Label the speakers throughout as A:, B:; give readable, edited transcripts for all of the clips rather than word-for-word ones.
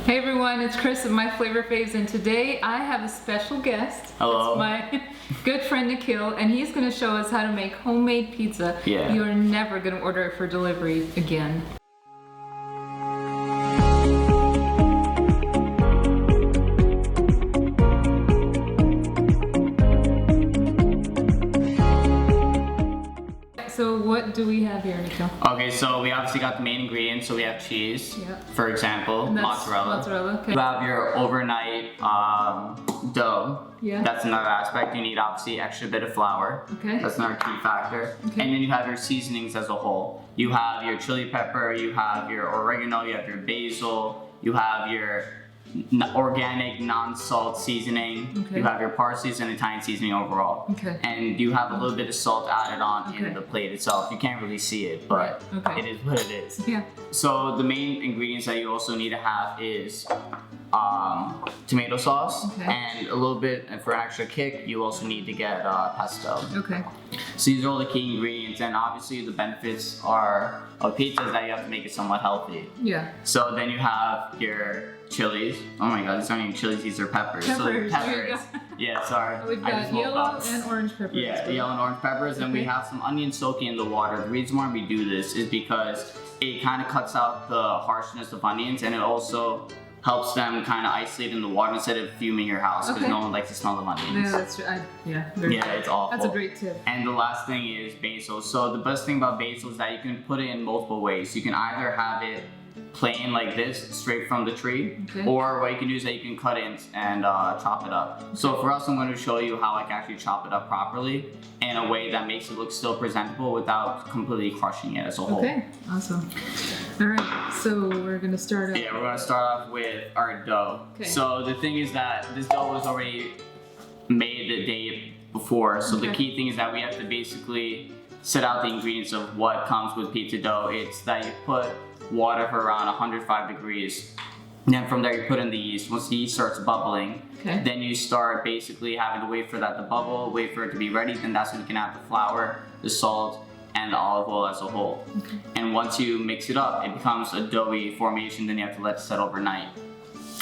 A: Hey everyone, it's Chris of My Flavor Faves, and today I have a special guest.
B: Hello.
A: It's my good friend Nikhil, and he's going to show us how to make homemade pizza.
B: Yeah.
A: You are never going to order it for delivery again. So what do we have here, Nikhil?
B: Okay, so we obviously got the main ingredients. So we have cheese, for example,
A: And that's
B: mozzarella.
A: Mozzarella, okay.
B: You have your overnight dough.
A: Yeah.
B: That's another aspect. You need obviously extra bit of flour.
A: Okay.
B: That's another key factor.
A: Okay.
B: And then you have your seasonings as a whole. You have your chili pepper, you have your oregano, you have your basil, you have your organic non-salt seasoning,
A: Okay.
B: you have your parsley and Italian seasoning overall.
A: Okay.
B: And you have a little bit of salt added on
A: Okay.
B: in the plate itself. You can't really see it, but
A: Okay.
B: it is what it is.
A: Yeah.
B: So the main ingredients that you also need to have is tomato sauce,
A: Okay.
B: and a little bit, and for an extra kick, you also need to get pesto.
A: Okay.
B: So these are all the key ingredients, and obviously the benefits are of pizza is that you have to make it somewhat healthy.
A: Yeah.
B: So then you have your chilies. Oh my god, these aren't even chilies, these are peppers.
A: Peppers,
B: So
A: there you
B: peppers. Yeah, sorry.
A: We've
B: I
A: got
B: just woke
A: yellow
B: up.
A: and orange peppers.
B: Yeah, yellow and orange peppers, and we
A: Okay.
B: have some onions soaking in the water. The reason why we do this is because it kind of cuts out the harshness of onions, and it also helps them kind of isolate in the water instead of fuming your house, because
A: Okay.
B: no one likes the smell of onions.
A: Yeah, that's true. Yeah,
B: It's awful.
A: That's a great tip.
B: And the last thing is basil. So the best thing about basil is that you can put it in multiple ways. You can either have it plain like this, straight from the tree,
A: Okay.
B: or what you can do is that you can cut it and chop it up. So for us, I'm going to show you how I can actually chop it up properly in a way that makes it look still presentable without completely crushing it as a whole.
A: Okay, awesome. All right, so we're gonna start out.
B: Yeah, we're going to start off with our dough.
A: Okay.
B: So the thing is that this dough was already made the day before. So the
A: Okay.
B: key thing is that we have to basically set out the ingredients of what comes with pizza dough. It's that you put water for around 105 degrees. And then from there you put in the yeast. Once the yeast starts bubbling,
A: Okay.
B: then you start basically having to wait for that to bubble, wait for it to be ready, then that's when you can add the flour, the salt, and the olive oil as a whole.
A: Okay.
B: And once you mix it up, it becomes a doughy formation, then you have to let it set overnight.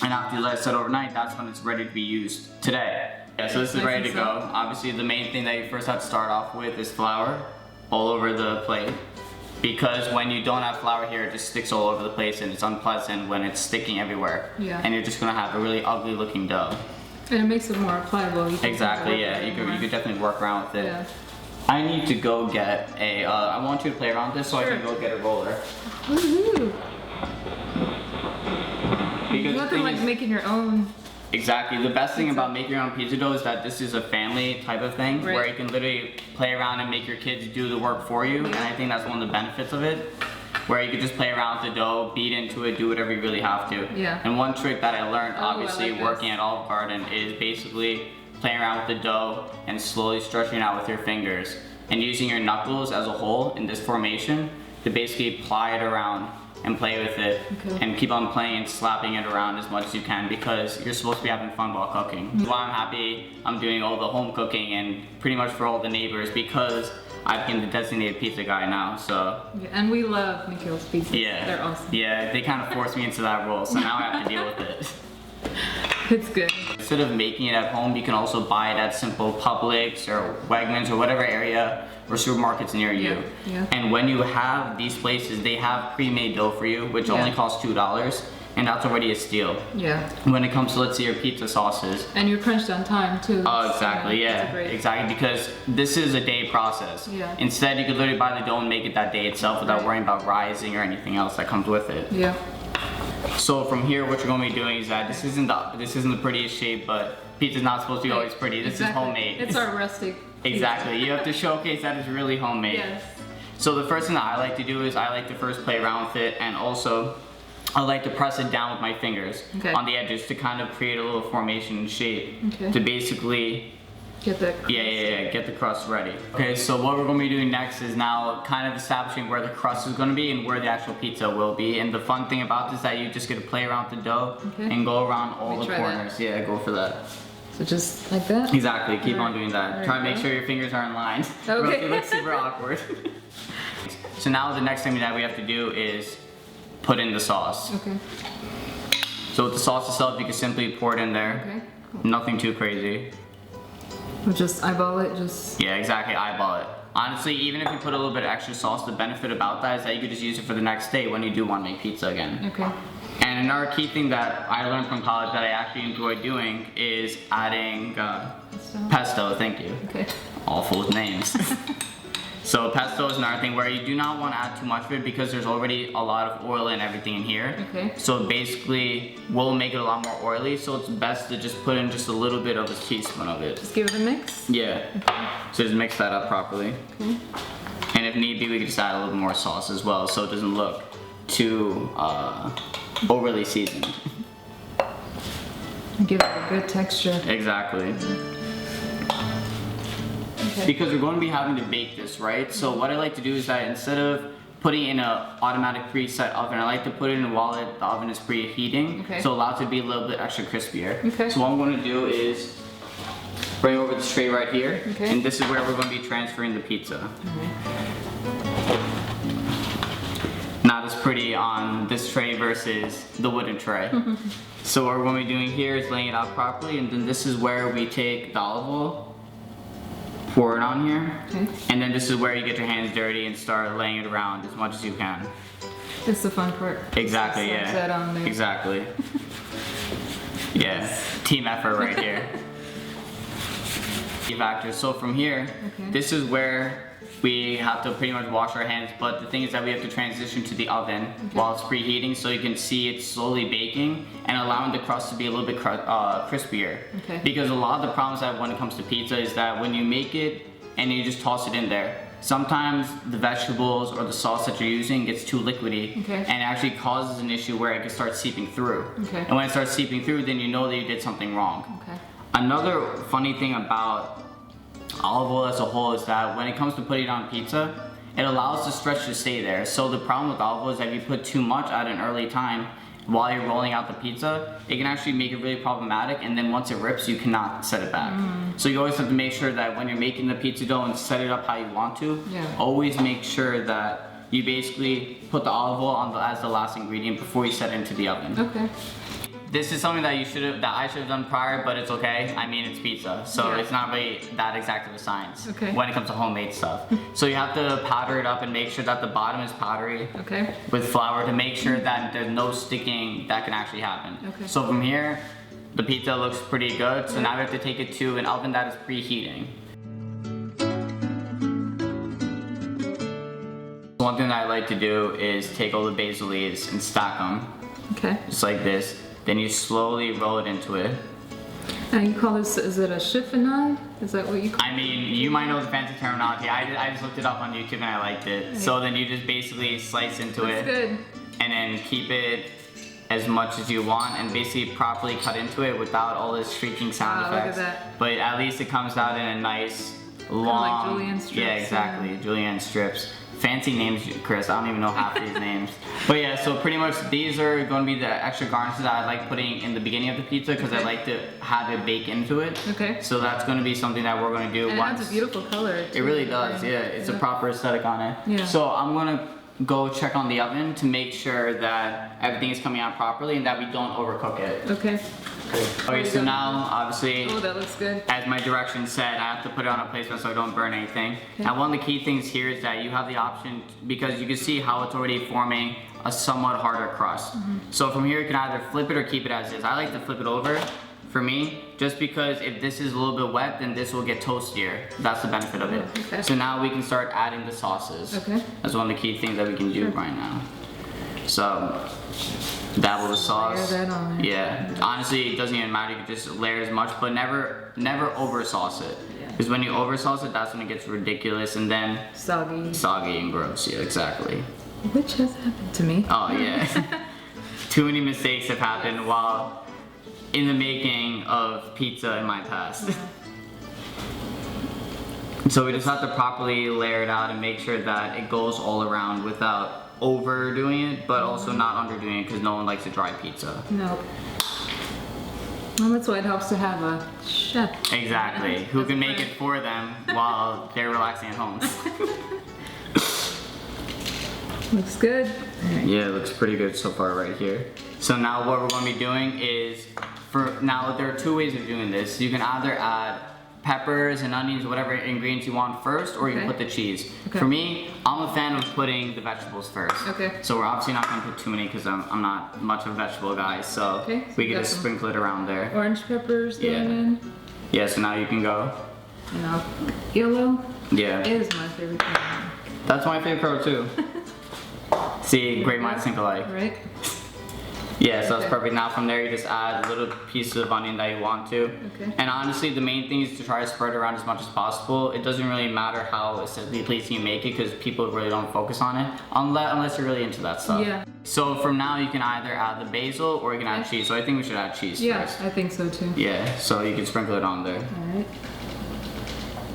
B: And after you let it set overnight, that's when it's ready to be used today. Yeah, so this is
A: Nice
B: ready to
A: and
B: go.
A: soft.
B: Obviously the main thing that you first have to start off with is flour all over the plate. Because when you don't have flour here, it just sticks all over the place, and it's unpleasant when it's sticking everywhere.
A: Yeah.
B: And you're just gonna have a really ugly looking dough.
A: And it makes it more pliable. You can
B: Exactly,
A: work
B: yeah.
A: with it
B: You
A: more.
B: could definitely work around with it.
A: Yeah.
B: I need to go get a, I want you to play around with this so I
A: Sure.
B: can go get a roller.
A: Woohoo!
B: Because the
A: Nothing
B: thing
A: like
B: is-
A: making your own.
B: Exactly. The best thing
A: Pizza.
B: about making your own pizza dough is that this is a family type of thing
A: Right.
B: where you can literally play around and make your kids do the work for you. And I think that's one of the benefits of it, where you can just play around with the dough, beat into it, do whatever you really have to.
A: Yeah.
B: And one trick that I learned,
A: Oh, I
B: obviously,
A: like
B: working
A: this.
B: at Olive Garden is basically playing around with the dough and slowly stretching it out with your fingers and using your knuckles as a whole in this formation to basically ply it around and play with it,
A: Okay.
B: and keep on playing and slapping it around as much as you can, because you're supposed to be having fun while cooking. That's why I'm happy I'm doing all the home cooking and pretty much for all the neighbors, because I've been the designated pizza guy now, so
A: Yeah, and we love Nikhil's pizzas.
B: yeah.
A: They're awesome.
B: Yeah, they kind of forced me into that role, so now I have to deal with it.
A: It's good.
B: Instead of making it at home, you can also buy it at simple Publix or Wegmans or whatever area or supermarkets near you.
A: Yeah.
B: And when you have these places, they have pre-made dough for you, which only
A: Yeah.
B: costs $2, and that's already a steal.
A: Yeah.
B: When it comes to, let's say, your pizza sauces.
A: And you're crunched on time too.
B: Oh,
A: so
B: exactly,
A: it's a
B: yeah,
A: great-
B: exactly, because this is a day process.
A: Yeah.
B: Instead, you could literally buy the dough and make it that day itself without
A: Right.
B: worrying about rising or anything else that comes with it.
A: Yeah.
B: So from here, what you're going to be doing is that this isn't the prettiest shape, but pizza's not supposed to be always pretty. This
A: Exactly.
B: is homemade.
A: It's our rustic.
B: Exactly. You have to showcase that it's really homemade.
A: Yes.
B: So the first thing that I like to do is I like to first play around with it, and also I like to press it down with my fingers
A: Okay.
B: on the edges to kind of create a little formation and shape
A: Okay.
B: to basically
A: Get that.
B: get the crust ready. Okay, so what we're going to be doing next is now kind of establishing where the crust is going to be and where the actual pizza will be. And the fun thing about this is that you just get to play around with the dough
A: Okay.
B: and go around all
A: Let me
B: the
A: try that.
B: corners. Yeah, go for that.
A: So just like that.
B: Exactly, keep on
A: Alright,
B: doing that.
A: there
B: Try
A: you
B: to make
A: go.
B: sure your fingers are in line.
A: Okay.
B: It looks super awkward. So now the next thing that we have to do is put in the sauce.
A: Okay.
B: So with the sauce itself, you can simply pour it in there.
A: Okay.
B: Nothing too crazy.
A: We'll just eyeball it, just...
B: Yeah, exactly, eyeball it. Honestly, even if you put a little bit of extra sauce, the benefit about that is that you could just use it for the next day when you do want to make pizza again.
A: Okay.
B: And another key thing that I learned from college that I actually enjoy doing is adding pesto, thank you.
A: Okay.
B: All full of names. So pesto is another thing where you do not want to add too much of it because there's already a lot of oil and everything in here.
A: Okay.
B: So basically, we'll make it a lot more oily, so it's best to just put in just a little bit of a teaspoon of it.
A: Just give it a mix?
B: Yeah.
A: Okay.
B: So just mix that up properly.
A: Okay.
B: And if need be, we can just add a little more sauce as well so it doesn't look too overly seasoned.
A: Give it a good texture.
B: Exactly.
A: Okay.
B: Because we're going to be having to bake this, right? So what I like to do is that instead of putting it in an automatic preset oven, I like to put it in while the oven is preheating.
A: Okay.
B: So it allows it to be a little bit extra crispier.
A: Okay.
B: So what I'm going to do is bring over the tray right here.
A: Okay.
B: And this is where we're going to be transferring the pizza. Not as pretty on this tray versus the wooden tray. So what we're going to be doing here is laying it out properly, and then this is where we take the olive oil, pour it on here,
A: Okay.
B: and then this is where you get your hands dirty and start laying it around as much as you can.
A: That's the fun part.
B: Exactly,
A: Just
B: yeah.
A: that on there.
B: Exactly. Yeah, team effort right here. Key factors. So from here,
A: Okay.
B: this is where we have to pretty much wash our hands, but the thing is that we have to transition to the oven while it's preheating so you can see it slowly baking and allowing the crust to be a little bit crispier.
A: Okay.
B: Because a lot of the problems that when it comes to pizza is that when you make it and you just toss it in there, sometimes the vegetables or the sauce that you're using gets too liquidy,
A: Okay.
B: and it actually causes an issue where it can start seeping through.
A: Okay.
B: And when it starts seeping through, then you know that you did something wrong.
A: Okay.
B: Another funny thing about olive oil as a whole is that when it comes to putting it on pizza, it allows the stretch to stay there. So the problem with olive oil is that if you put too much at an early time while you're rolling out the pizza, it can actually make it really problematic, and then once it rips, you cannot set it back. So you always have to make sure that when you're making the pizza dough and set it up how you want to,
A: Yeah.
B: always make sure that you basically put the olive oil as the last ingredient before you set it into the oven.
A: Okay.
B: This is something that I should have done prior, but it's okay. I mean, it's pizza, so
A: Yeah.
B: it's not really that exact of a science
A: Okay.
B: when it comes to homemade stuff. So you have to powder it up and make sure that the bottom is powdery
A: Okay.
B: with flour to make sure that there's no sticking that can actually happen.
A: Okay.
B: So from here, the pizza looks pretty good. So now we have to take it to an oven that is preheating. One thing that I like to do is take all the basil leaves and stack them,
A: Okay.
B: just like this. Then you slowly roll it into it.
A: And you call this, is it a chiffonade? Is that what you call
B: I mean, you might know the fancy terminology. I just looked it up on YouTube and I liked it. So then you just basically slice into
A: it?
B: it.
A: That's good.
B: And then keep it as much as you want and basically properly cut into it without all this shrieking sound
A: Wow, look at
B: effects.
A: that.
B: But at least it comes out in a nice long,
A: like julienne strips,
B: yeah, exactly, julienne strips. Fancy names, Chris. I don't even know half these names. But yeah, so pretty much these are going to be the extra garnishes that I like putting in the beginning of the pizza because I like to have it bake into it.
A: Okay.
B: So that's going to be something that we're going to do
A: And it
B: once.
A: adds a beautiful color.
B: It really does, yeah. It's a proper aesthetic on it.
A: Yeah.
B: So I'm gonna go check on the oven to make sure that everything is coming out properly and that we don't overcook it.
A: Okay.
B: Okay, so now obviously,
A: Oh, that looks good.
B: as my directions said, I have to put it on a placement so I don't burn anything. And one of the key things here is that you have the option, because you can see how it's already forming a somewhat harder crust. So from here you can either flip it or keep it as is. I like to flip it over for me, just because if this is a little bit wet, then this will get toastier. That's the benefit of it.
A: Okay.
B: So now we can start adding the sauces.
A: Okay.
B: That's one of the key things that we can do right now. So, dabble the sauce.
A: Layer that on there.
B: Yeah, honestly, it doesn't even matter. You can just layer as much, but never over sauce it.
A: Yeah.
B: Because when you over sauce it, that's when it gets ridiculous and then
A: Soggy.
B: soggy and gross. Yeah, exactly.
A: Which has happened to me.
B: Oh yeah. Too many mistakes have happened while in the making of pizza in my past. So we just have to properly layer it out and make sure that it goes all around without overdoing it, but also not underdoing it because no one likes a dry pizza.
A: No. And that's why it helps to have a chef.
B: Exactly. Who can make it for them while they're relaxing at home.
A: Looks good.
B: Yeah, it looks pretty good so far right here. So now what we're going to be doing is, now there are two ways of doing this. You can either add peppers and onions, whatever ingredients you want first, or you can put the cheese. For me, I'm a fan of putting the vegetables first. So we're obviously not going to put too many because I'm not much of a vegetable guy, so we can just sprinkle it around there.
A: Orange peppers going in.
B: Yeah, so now you can go.
A: Now, yellow is my favorite color.
B: That's my favorite color too. See, great minds think alike.
A: Right?
B: Yeah, so that's perfect. Now from there, you just add a little piece of onion that you want to. And honestly, the main thing is to try to spread it around as much as possible. It doesn't really matter how aesthetically pleasing you make it because people really don't focus on it unless you're really into that stuff. So from now, you can either add the basil or you can add cheese. So I think we should add cheese first.
A: I think so too.
B: Yeah, so you can sprinkle it on there.
A: Alright.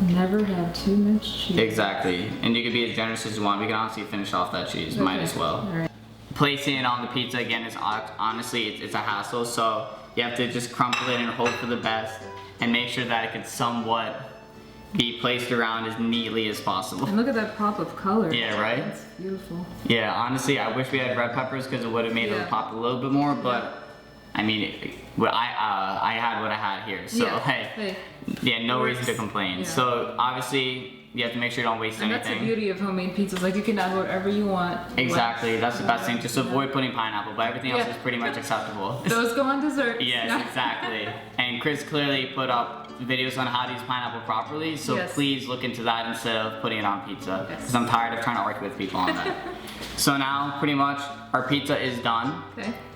A: Never have too much cheese.
B: Exactly. And you can be as generous as you want. We can honestly finish off that cheese. Might as well.
A: Alright.
B: Placing it on the pizza again is honestly it's a hassle, so you have to just crumple it and hope for the best and make sure that it can somewhat be placed around as neatly as possible.
A: And look at that pop of color.
B: Yeah, right?
A: That's beautiful.
B: Yeah, honestly, I wish we had red peppers because it would have made it pop a little bit more, but I mean, I had what I had here, so hey, no reason to complain. So obviously, you have to make sure you don't waste anything.
A: That's the beauty of homemade pizzas. Like you can add whatever you want.
B: Exactly, that's the best thing. Just avoid putting pineapple, but everything else is pretty much acceptable.
A: Those go on dessert.
B: Yes, exactly. And Chris clearly put up videos on how to use pineapple properly, so please look into that instead of putting it on pizza. Because I'm tired of trying to argue with people on that. So now, pretty much, our pizza is done.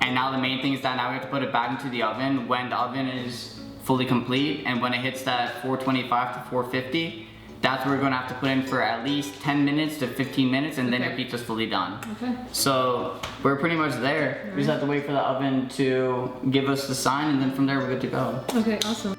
B: And now the main thing is that now we have to put it back into the oven when the oven is fully complete, and when it hits that 425 to 450, that's what we're gonna have to put in for at least 10 minutes to 15 minutes, and then your pizza's fully done. So we're pretty much there. We just have to wait for the oven to give us the sign, and then from there we're good to go.
A: Okay, awesome.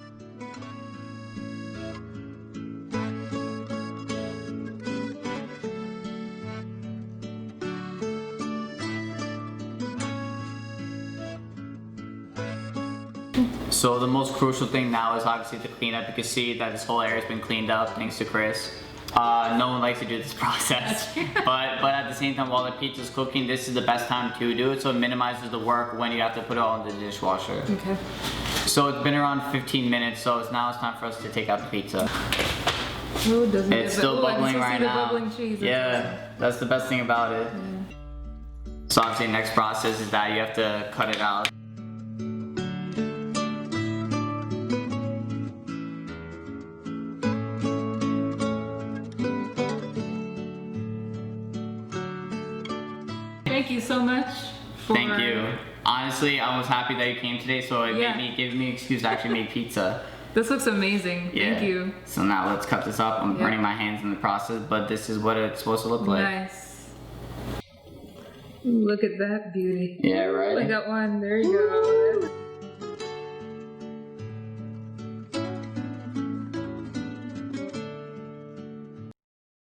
B: So the most crucial thing now is obviously the cleanup. You can see that this whole area has been cleaned up thanks to Chris. No one likes to do this process, but at the same time, while the pizza's cooking, this is the best time to do it, so it minimizes the work when you have to put it all in the dishwasher. So it's been around 15 minutes, so now it's time for us to take out the pizza. It's still bubbling right now. Yeah, that's the best thing about it. So obviously the next process is that you have to cut it out.
A: Thank you so much.
B: Thank you. Honestly, I was happy that you came today, so it gave me an excuse to actually make pizza.
A: This looks amazing. Thank you.
B: So now let's cut this up. I'm burning my hands in the process, but this is what it's supposed to look like.
A: Nice. Look at that beauty.
B: Yeah, right?
A: I got one. There you go.